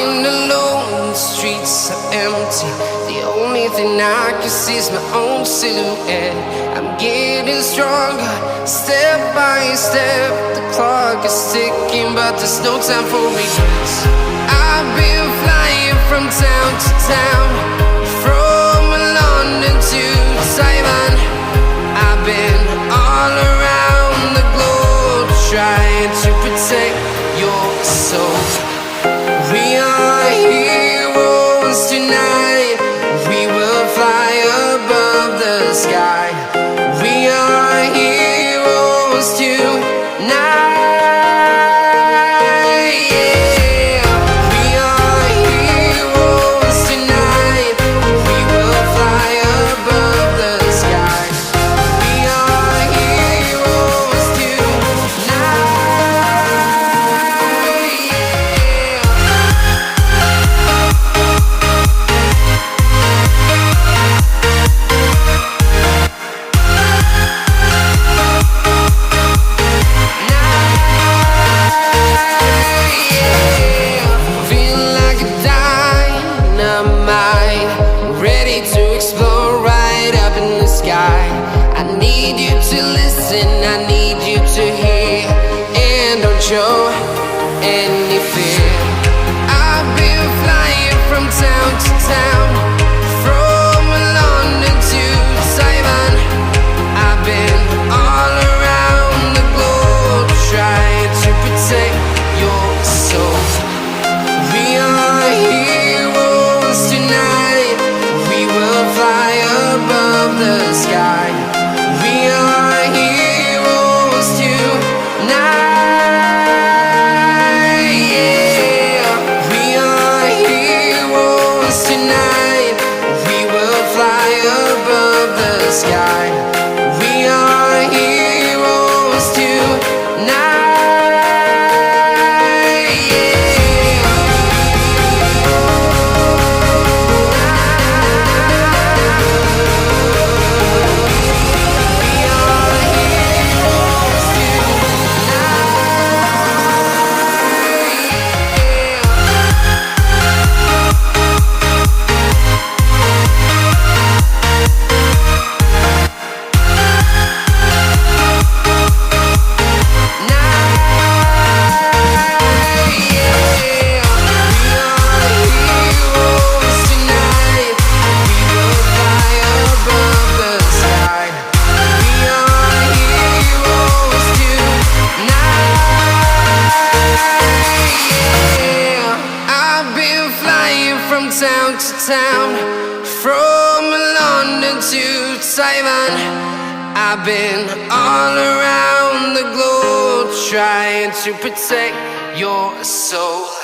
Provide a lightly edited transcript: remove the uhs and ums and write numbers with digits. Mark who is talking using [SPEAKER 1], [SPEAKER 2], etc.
[SPEAKER 1] walking alone, the streets are empty. The only thing I can see is my own silhouette. I'm getting stronger, step by step. The clock is ticking, but there's no time for regrets. I've been flying from town to town, from London to Taiwan. I've been all around the globe, trying to protect your soul. We are heroes tonight. We will fly above the sky. We are heroes tonight. Yeah. We are heroes tonight. We will fly above the sky. We are heroes tonight. To explore right up in the sky. I need you to listen, I need you to hear, and don't show any fear. I've been flying from town to town, from London to Taiwan. I've been all around the globe, trying to protect your soul. We are heroes tonight. We will fly above the sky. We are heroes tonight. Yeah. We are heroes tonight. We will fly above the sky. We are heroes tonight. Town to town, from London to Taiwan. I've been all around the globe, trying to protect your soul.